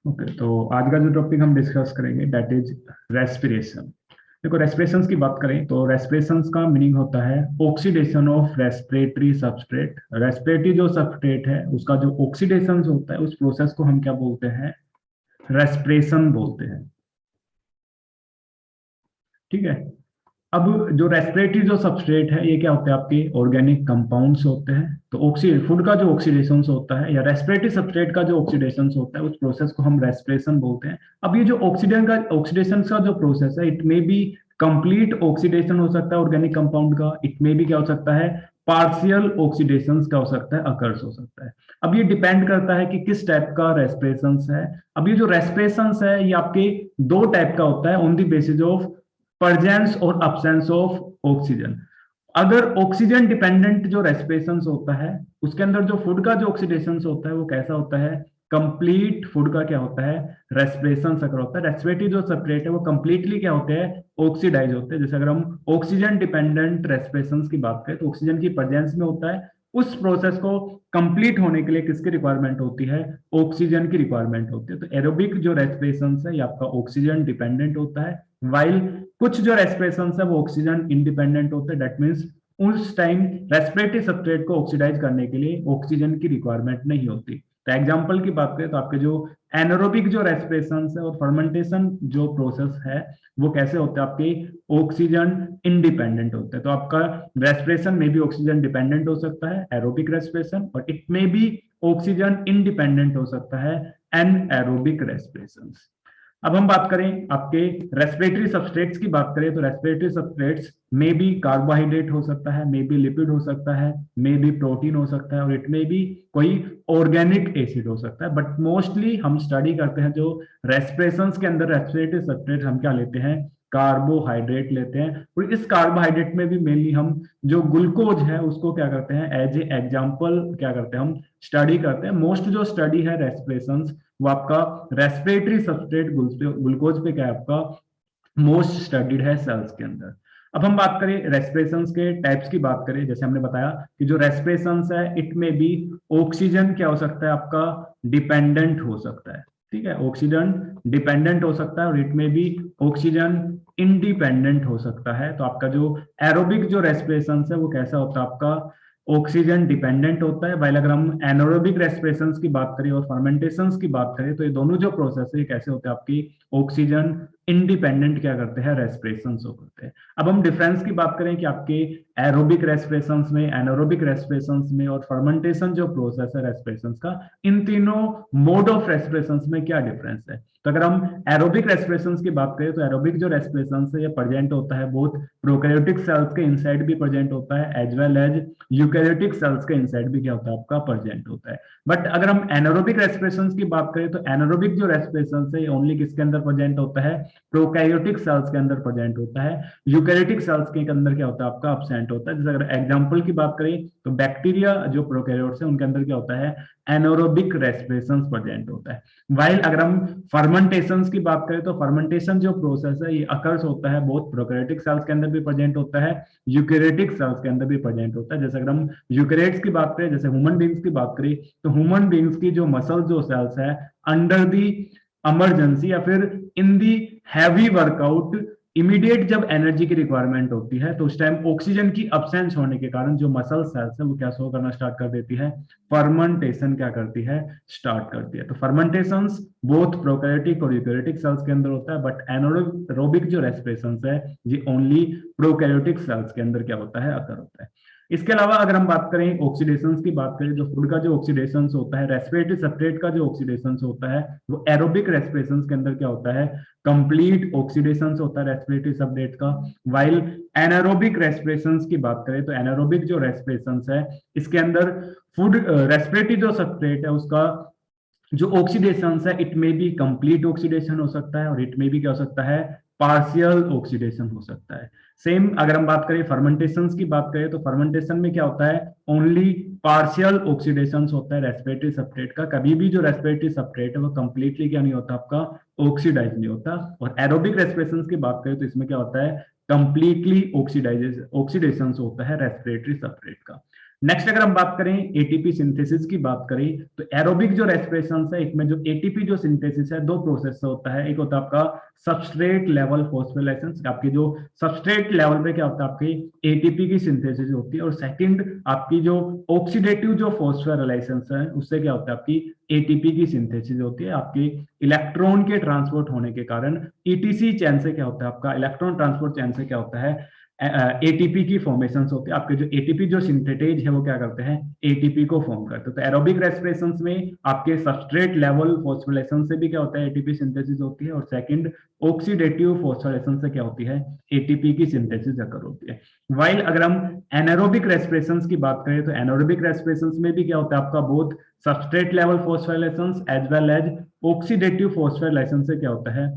Okay, तो आज का जो टॉपिक हम डिस्कस करेंगे दैट इज रेस्पिरेशन। देखो, रेस्पिरेशंस की बात करें तो रेस्पिरेशंस का मीनिंग होता है oxidation of respiratory substrate. Respiratory जो सबस्ट्रेट है उसका जो ऑक्सीडेशन होता है उस प्रोसेस को हम क्या बोलते हैं? रेस्पिरेशन बोलते हैं। ठीक है। अब जो रेस्पिरेटरी जो सबस्ट्रेट है ये क्या होते हैं? आपके ऑर्गेनिक कंपाउंड्स होते हैं। तो फूड का जो ऑक्सीडेशन होता है या रेस्पिरेटरी सबस्ट्रेट का जो ऑक्सीडेशन होता है उस प्रोसेस को हम रेस्पिरेशन बोलते हैं। अब ये जो ऑक्सीडेशन का जो प्रोसेस है, it may be complete oxidation हो सकता है ऑर्गेनिक कंपाउंड का, इट मे बी क्या हो सकता है, पार्शियल ऑक्सीडेशन का हो सकता है, अकर्स हो सकता है। अब ये डिपेंड करता है कि किस टाइप का रेस्पिरेशन है। अब ये जो रेस्पिरेशन है ये आपके दो टाइप का होता है on the basis of presence और अब्सेंस ऑफ ऑक्सीजन। अगर ऑक्सीजन डिपेंडेंट जो रेस्पिरेशन होता है उसके अंदर जो फूड का जो ऑक्सीडेशन होता है वो कैसा होता है? कंप्लीट फूड का क्या होता है? रेस्पिरेशन अगर होता है। रेस्पिरेटरी जो सेपरेट है वो कंप्लीटली क्या होते हैं? ऑक्सीडाइज होते हैं। जैसे अगर हम ऑक्सीजन डिपेंडेंट रेस्पिरेशन की बात करें तो ऑक्सीजन की प्रेजेंस में होता है। उस प्रोसेस को कंप्लीट होने के लिए किसकी रिक्वायरमेंट होती है? ऑक्सीजन की रिक्वायरमेंट होती है। तो एरोबिक जो रेस्पिरेशन है ये आपका ऑक्सीजन डिपेंडेंट होता है, वाइल कुछ जो रेस्पिरेशन है वो ऑक्सीजन इंडिपेंडेंट होते हैं। दैट मीन्स उस टाइम रेस्पिरेटरी सबस्ट्रेट को ऑक्सीडाइज करने के लिए ऑक्सीजन की रिक्वायरमेंट नहीं होती। तो एग्जांपल की बात करें तो आपके जो एनारोबिक जो रेस्पिरेशन है और फर्मेंटेशन जो प्रोसेस है वो कैसे होते हैं? आपके ऑक्सीजन इंडिपेंडेंट होते हैं। तो आपका रेस्पिरेशन में भी ऑक्सीजन डिपेंडेंट हो सकता है, एरोबिक रेस्पिरेशन, और इट में भी ऑक्सीजन इंडिपेंडेंट हो सकता है, एनएरोबिक रेस्पिरेशन। अब हम बात करें आपके रेस्पिरेटरी सबस्ट्रेट्स की बात करें तो रेस्पिरेटरी सबस्ट्रेट्स में भी कार्बोहाइड्रेट हो सकता है, मे बी लिपिड हो सकता है, मे बी प्रोटीन हो सकता है, और इट में भी कोई ऑर्गेनिक एसिड हो सकता है। बट मोस्टली हम स्टडी करते हैं जो रेस्पिरेशन के अंदर रेस्पिरेटरी सबस्ट्रेट हम क्या लेते हैं? कार्बोहाइड्रेट लेते हैं। और इस कार्बोहाइड्रेट में भी मेनली हम जो ग्लूकोज है उसको क्या करते हैं? एज ए एग्जाम्पल क्या करते हैं? हम स्टडी करते हैं। मोस्ट जो स्टडी है रेस्पिरेशन वो आपका रेस्पिरेटरी सबस्ट्रेट ग्लूकोज पे क्या है आपका मोस्ट स्टडीड है सेल्स के अंदर। अब हम बात करें रेस्पिरेशन के टाइप्स की बात करें, जैसे हमने बताया कि जो रेस्पिरेशन है इट में भी ऑक्सीजन क्या हो सकता है? आपका डिपेंडेंट हो सकता है। ठीक है, ऑक्सीजन डिपेंडेंट हो सकता है और इट में भी ऑक्सीजन इंडिपेंडेंट हो सकता है। तो आपका जो एरोबिक जो रेस्पिरेशन है वो कैसा होता है? आपका ऑक्सीजन डिपेंडेंट होता है। वाइल अगर हम एनारोबिक रेस्पिरेशन की बात करें और फर्मेंटेशन की बात करें तो ये दोनों जो प्रोसेस है कैसे होते हैं? आपकी ऑक्सीजन इंडिपेंडेंट क्या करते हैं? रेस्पिरेशन करते हैं। अब हम डिफरेंस की बात करें कि आपके एरोबिक रेस्पिरेशन में, एनारोबिक रेस्पिरेशन में और फर्मेंटेशन जो प्रोसेस है रेस्पिरेशन का, इन तीनों मोड ऑफ रेस्पिरेशन में क्या डिफरेंस है? तो अगर हम एरोबिक रेस्पिरेशन की बात करें तो एरोबिक जो रेस्पिरेशन है ये प्रेजेंट होता है बोथ प्रोकैरियोटिक सेल्स के इनसाइड भी प्रेजेंट होता है as well as eukaryotic cells के इनसाइड भी क्या होता है? आपका प्रेजेंट होता है। बट अगर हम एनारोबिक रेस्पिरेशन की बात करें तो एनारोबिक जो रेस्पिरेशन है ओनली किसके अंदर प्रेजेंट होता है? प्रोकैरियोटिक सेल्स के अंदर प्रेजेंट होता है। यूकैरियोटिक सेल्स के अंदर क्या होता है? आपका अब्सेंट होता है। जैसे अगर एग्जांपल की बात करें तो बैक्टीरिया जो प्रोकैरियोट्स है उनके अंदर क्या होता है? एनारोबिक रेस्पिरेशन प्रेजेंट होता है। वाइल अगर हम फर्मेंटेशन की बात करें तो फर्मेंटेशन जो प्रोसेस है ये अकर्स होता है बोथ प्रोकैरियोटिक सेल्स के अंदर भी प्रेजेंट होता है, यूकैरियोटिक सेल्स के अंदर भी प्रेजेंट होता है। जैसे अगर हम यूकैरियोट्स की बात करें, जैसे ह्यूमन बींग्स की बात करें तो ह्यूमन बींग्स की जो मसल जो सेल्स है अंडर दी इमरजेंसी या फिर इन दी हैवी वर्कआउट इमीडिएट जब एनर्जी की रिक्वायरमेंट होती है तो उस टाइम ऑक्सीजन की अब्सेंस होने के कारण जो मसल सेल्स है वो क्या शो करना स्टार्ट कर देती है? फर्मेंटेशन क्या करती है? स्टार्ट करती है। तो फर्मेंटेशन बोथ प्रोकैरियोटिक और यूकैरियोटिक सेल्स के अंदर होता है, बट एनारोबिक जो रेस्पिरेशन है ये ओनली प्रोकैरियोटिक सेल्स के अंदर क्या होता है? अकर होता है। इसके अलावा अगर हम बात करें ऑक्सीडेशन की बात करें, जो फूड का जो ऑक्सीडेशन होता है, रेस्पिरेटरी सबस्ट्रेट का जो ऑक्सीडेशन होता है वो एरोबिक रेस्पिरेशन के अंदर क्या होता है? कंप्लीट ऑक्सीडेशन होता है रेस्पिरेटरी सबस्ट्रेट का। वाइल एनारोबिक रेस्पिरेशन की बात करें तो एनारोबिक जो रेस्पिरेशन है इसके अंदर फूड रेस्पिरेटरी जो सबस्ट्रेट है उसका जो ऑक्सीडेशन है इट में भी कंप्लीट ऑक्सीडेशन हो सकता है और इट में भी क्या हो सकता है? पार्शियल ऑक्सीडेशन हो सकता है। सेम अगर हम बात करें फर्मेंटेशन की बात करें तो फर्मेंटेशन में क्या होता है? ओनली पार्शियल ऑक्सीडेशन होता है रेस्पिरेटरी सबस्ट्रेट का। कभी भी जो रेस्पिरेटरी सबस्ट्रेट है वो कंप्लीटली क्या नहीं होता? आपका ऑक्सीडाइज नहीं होता। और एरोबिक रेस्पिरेशन की बात करें तो इसमें क्या होता है? कंप्लीटली ऑक्सीडेशन होता है रेस्पिरेटरी सबस्ट्रेट का। नेक्स्ट अगर हम बात करें एटीपी सिंथेसिस की बात करें, तो एरोबिक जो रेस्पिरेशन है, एक में जो एटीपी जो सिंथेसिस है, दो प्रोसेस से होता है। एक होता है आपका सबस्ट्रेट लेवल फॉस्फोराइलेशन, आपकी जो सबस्ट्रेट लेवल पे क्या होता है, आपकी एटीपी की सिंथेसिस होती है। और सेकंड आपकी जो ऑक्सीडेटिव जो फॉस्फोराइलेशन है, उससे क्या होता है, आपकी एटीपी की सिंथेसिस होती है। आपके इलेक्ट्रॉन के ट्रांसपोर्ट होने के कारण ईटीसी चैन से क्या होता है, आपका इलेक्ट्रॉन ट्रांसपोर्ट चैन से क्या होता है, एटीपी की फॉर्मेशन होती है। आपके जो एटीपी जो सिंथेटेज है वो क्या करते हैं, एटीपी को फॉर्म करते हैं। तो एरोबिक रेस्पिरेशन में आपके सबस्ट्रेट लेवल फॉस्फोरिलेशन से भी क्या होता है, एटीपी सिंथेसिस होती है। और सेकंड ऑक्सीडेटिव फॉस्फोरिलेशन से क्या होती है, एटीपी की सिंथेसिस अकर होती है। वाइल अगर हम एनारोबिक रेस्पिरेशन की बात करें, तो एनारोबिक रेस्पिरेशन में भी क्या होता है, आपका both substrate level phosphorylation as well as oxidative phosphorylation से क्या होता है,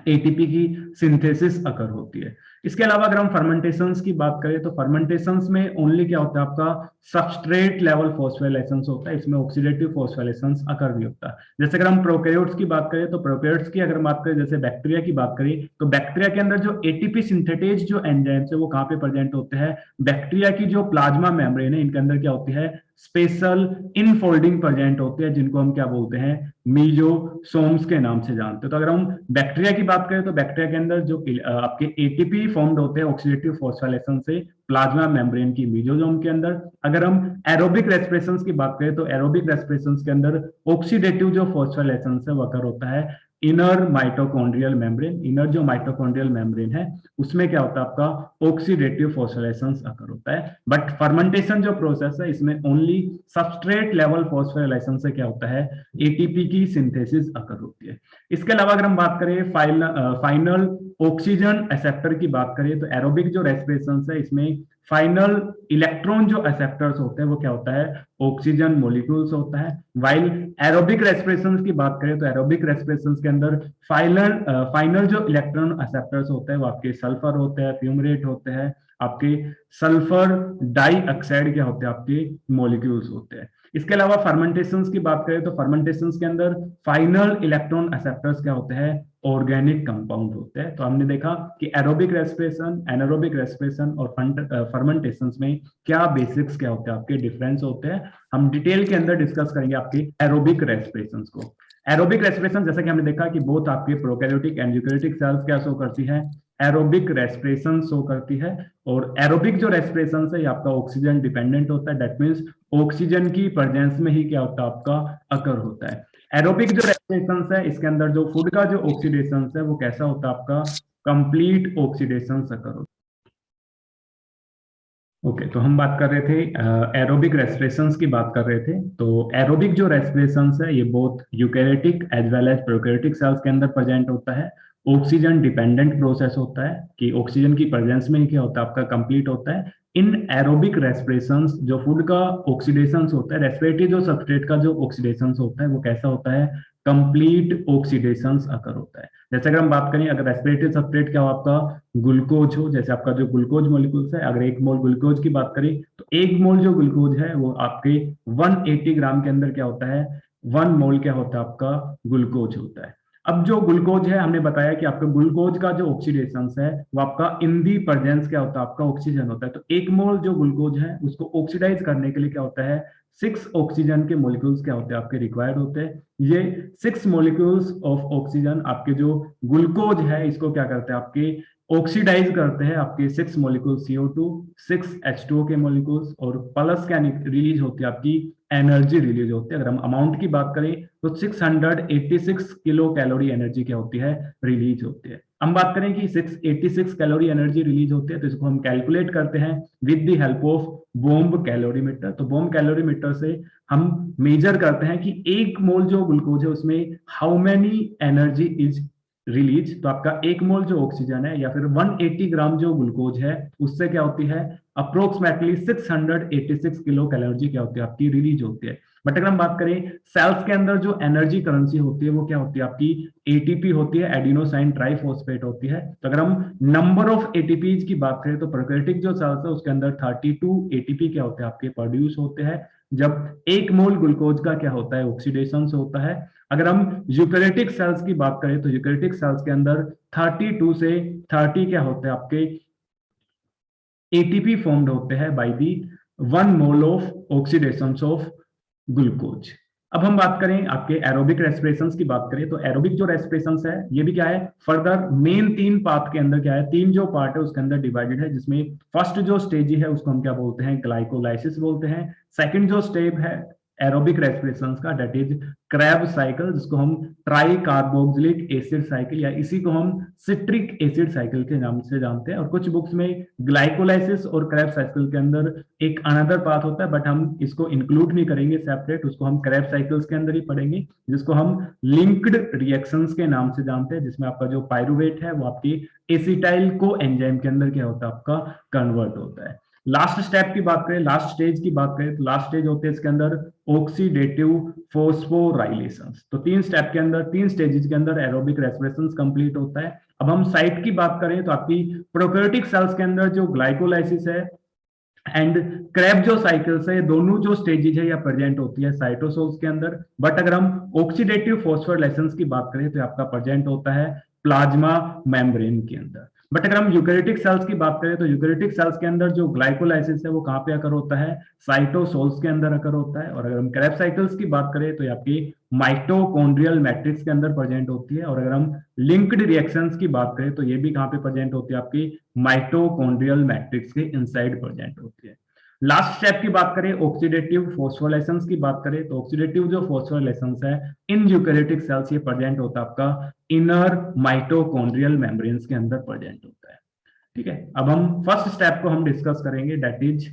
एटीपी की सिंथेसिस अकर होती है। इसके अलावा अगर हम फर्मेंटेशंस की बात करें, तो फर्मेंटेशंस में ओनली क्या होता है, आपका सबस्ट्रेट लेवल फॉस्फोरिलेशन होता है, इसमें ऑक्सीडेटिव फॉस्फोरिलेशन अकर नहीं होता। जैसे अगर हम प्रोकैरियोट्स की बात करें, तो प्रोकैरियोट्स की अगर बात करें, जैसे बैक्टीरिया की बात करें, तो बैक्टीरिया के अंदर जो एटीपी सिंथेटेज जो एंजाइम्स है वो कहां पे प्रेजेंट होते हैं, बैक्टीरिया की जो प्लाज्मा मेम्ब्रेन है इनके अंदर क्या होती है, स्पेशल इनफोल्डिंग प्रेजेंट होते हैं, जिनको हम क्या बोलते हैं, मीजोसोम्स के नाम से जानते हैं। तो अगर हम बैक्टीरिया की बात करें, तो बैक्टीरिया के अंदर जो आपके एटीपी फॉर्म्ड होते हैं ऑक्सीडेटिव फॉस्फोरिलेशन से प्लाज्मा मेम्ब्रेन की मीजोसोम के अंदर। अगर हम एरोबिक रेस्पिरेशन की बात करें, तो एरोबिक रेस्पिरेशन के अंदर ऑक्सीडेटिव जो फॉस्फोरिलेशन है वो अकर होता है इनर माइटोकॉन्ड्रियल मेम्ब्रेन। इनर जो माइटोकॉन्ड्रियल मेम्ब्रेन है उसमें क्या होता है, आपका ऑक्सीडेटिव फॉस्फोरिलेशन अकर होता है। बट फर्मेंटेशन जो प्रोसेस है इसमें ओनली सबस्ट्रेट लेवल फॉस्फोरिलेशन से क्या होता है, एटीपी की सिंथेसिस अकर होती है। इसके अलावा अगर हम बात करें फाइनल ऑक्सीजन एक्सेप्टर की बात करें, तो एरोबिक जो रेस्पिरेशन है इसमें फाइनल इलेक्ट्रॉन जो एक्सेप्टर्स होते हैं वो क्या होता है, ऑक्सीजन मोलिक्यूल्स होता है। वाइल एरोबिक रेस्पिरेशन की बात करें, तो एरोबिक रेस्पिरेशन के अंदर फाइनल जो इलेक्ट्रॉन एक्सेप्टर्स होते हैं वो आपके सल्फर होते हैं, फ्यूमरेट होते हैं, आपके सल्फर डाइऑक्साइड क्या होते हैं, आपके मॉलिक्यूल्स होते हैं। इसके अलावा फर्मेंटेशंस की बात करें, तो फर्मेंटेशंस के अंदर फाइनल इलेक्ट्रॉन एक्सेप्टर्स क्या होते हैं, ऑर्गेनिक कंपाउंड होते हैं। तो हमने देखा कि एरोबिक रेस्पिरेशन, एनारोबिक रेस्पिरेशन और फर्मेंटेशंस में क्या बेसिक्स क्या होते हैं, आपके डिफरेंस होते हैं। हम डिटेल के अंदर डिस्कस करेंगे आपके एरोबिक रेस्पिरेशन को। एरोबिक रेस्पिरेशन जैसा कि हमने देखा कि बोथ आपके प्रोकैरियोटिक एंड यूकैरियोटिक सेल्स क्या शो करती है, एरोबिक रेस्पिरेशन शो करती है। और एरोबिक जो रेस्पिरेशन है ये आपका ऑक्सीजन डिपेंडेंट होता है, दैट मींस ऑक्सीजन की प्रेजेंस में ही क्या होता है, आपका अकर होता है। एरोबिक जो रेस्पिरेशन है इसके अंदर जो फूड का जो ऑक्सीडेशन है वो कैसा होता है, आपका कंप्लीट ऑक्सीडेशन अकर होता है। ओके तो हम बात कर रहे थे एरोबिक रेस्पिरेशंस की बात कर रहे थे। तो एरोबिक जो रेस्पिरेशंस है ये both eukaryotic as well as prokaryotic cells के अंदर प्रेजेंट होता है। ऑक्सीजन डिपेंडेंट प्रोसेस होता है कि ऑक्सीजन की प्रेजेंस में ही क्या होता है, आपका कंप्लीट होता है। इन एरोबिक रेस्पिरेशंस जो फूड का ऑक्सीडेशन होता है, रेस्पिरेटरी जो सबस्ट्रेट का जो ऑक्सीडेशन होता है वो कैसा होता है, कंप्लीट ऑक्सीडेशन अकर होता है। जैसे अगर हम बात करें, अगर रेस्पिरेटरी सबस्ट्रेट क्या हो, आपका ग्लूकोज हो, जैसे आपका जो ग्लूकोज मॉलिक्यूल्स है, अगर 1 मोल ग्लूकोज की बात करें तो 1 मोल जो ग्लूकोज है वो आपके 180 ग्राम के अंदर क्या होता है, 1 मोल क्या होता है, आपका ग्लूकोज होता है। अब जो ग्लूकोज है हमने बताया कि आपका ग्लूकोज का जो ऑक्सीडेशन है वो आपका इन दी प्रेजेंस क्या होता है, आपका ऑक्सीजन होता है। तो 1 मोल जो ग्लूकोज है उसको ऑक्सीडाइज करने के लिए क्या होता है, 6 ऑक्सीजन के मोलिक्यूल्स क्या होते हैं, आपके रिक्वायर्ड होते हैं। ये 6 मोलिक्यूल्स ऑफ ऑक्सीजन आपके जो ग्लूकोज है इसको क्या करते हैं, आपके ऑक्सीडाइज करते हैं। आपके 6 मोलिक्यूल CO2, 6 H2O के मोलिक्यूल्स, और प्लस क्या रिलीज होती है, आपकी एनर्जी रिलीज होती है। अगर हम अमाउंट की बात करें तो 686 किलो कैलोरी एनर्जी क्या होती है, रिलीज होती है। हम बात करें कि 686 कैलोरी एनर्जी रिलीज होती है, तो इसको हम कैलकुलेट करते हैं with the help of bomb calorimeter. तो बॉम्ब कैलोरीमीटर से हम मेजर करते हैं कि 1 मोल जो ग्लूकोज है उसमें how many energy is release. तो आपका 1 मोल जो ऑक्सीजन है या फिर 180 ग्राम जो ग्लूकोज है उससे क्या होती है, अप्रोक्सीमेटली 686 किलो कैलोरी क्या होती है, आपकी रिलीज होती है। बट अगर हम बात करें सेल्स के अंदर जो एनर्जी करेंसी होती है वो क्या होती है, आपकी एटीपी होती है, एडिनोसाइन ट्राइफॉस्फेट होती है। तो अगर हम नंबर ऑफ एटीपीज की बात करें तो प्रोकैरियोटिक जो सेल्स है उसके अंदर 32 एटीपी क्या होते हैं, आपके प्रोड्यूस होते हैं जब 1 मोल ग्लूकोज का क्या होता है, ऑक्सीडेशन होता है। अगर हम यूकैरियोटिक सेल्स की बात करें तो यूकैरियोटिक सेल्स के अंदर 32 से 30 क्या होते हैं, आपके एटीपी फॉर्म्ड होते हैं by the 1 mole of oxidation of glucose. अब हम बात करें आपके एरोबिक रेस्पिरेशंस की बात करें तो एरोबिक जो रेस्पिरेशंस है ये भी क्या है, फर्दर मेन 3 पार्ट के अंदर क्या है, 3 जो पार्ट है उसके अंदर डिवाइडेड है, जिसमें फर्स्ट जो स्टेज है उसको हम क्या बोलते हैं, ग्लाइकोलाइसिस बोलते हैं। सेकंड जो स्टेप है एरोबिक रेस्पिरेशंस का, दैट इज क्रैब साइकिल, जिसको हम ट्राई कार्बोक्सिलिक एसिड साइकिल या इसी को हम सिट्रिक एसिड साइकिल के नाम से जानते हैं। और कुछ बुक्स में ग्लाइकोलाइसिस और क्रैब साइकिल के अंदर एक अनदर पाथ होता है, बट हम इसको इंक्लूड नहीं करेंगे सेपरेट, उसको हम क्रैब साइकिल्स के अंदर ही पढ़ेंगे, जिसको हम लिंक्ड रिएक्शंस के नाम से जानते हैं, जिसमें आपका जो पायरुवेट है वो आपकी एसिटाइल को एंजाइम के अंदर क्या होता है, आपका कन्वर्ट होता है। लास्ट स्टेप की बात करें, लास्ट स्टेज की बात करें तो लास्ट स्टेज होते हैं इसके अंदर ऑक्सीडेटिव फोस्फोराइलेशन। तो 3 स्टेप के अंदर, 3 स्टेजेस के अंदर एरोबिक रेस्पिरेशन कंप्लीट होता है। अब हम साइट की बात करें तो आपकी प्रोकैरियोटिक सेल्स के अंदर जो ग्लाइकोलाइसिस है एंड क्रैब जो साइकिल्स है, दोनों जो स्टेजेस है या प्रेजेंट होती है साइटोसोल्स के अंदर। बट अगर हम ऑक्सीडेटिव फोस्फोराइलेशन की बात करें तो आपका प्रेजेंट होता है प्लाज्मा मेम्ब्रेन के अंदर। बट अगर हम यूकैरियोटिक सेल्स की बात करें तो यूकैरियोटिक सेल्स के अंदर जो ग्लाइकोलाइसिस है वो कहां पे अकर होता है, साइटोसोल्स के अंदर अकर होता है। और अगर हम क्रैब साइकिल्स की बात करें तो आपकी माइटोकॉन्ड्रियल मैट्रिक्स के अंदर प्रेजेंट होती है। और अगर हम लिंक्ड रिएक्शंस की बात करें तो ये भी कहां पे प्रेजेंट होती है, आपकी माइटोकॉन्ड्रियल मैट्रिक्स के इनसाइड प्रेजेंट होती है। लास्ट स्टेप की बात करें ऑक्सीडेटिव फोस्फोराइलेशंस की बात करें तो ऑक्सीडेटिव जो फोस्फोराइलेशंस है इन यूकैरियोटिक सेल्स ये प्रेजेंट होता है आपका इनर माइटोकॉन्ड्रियल मेम्ब्रेन्स के अंदर प्रेजेंट होता है। ठीक है, अब हम फर्स्ट स्टेप को हम डिस्कस करेंगे, दैट इज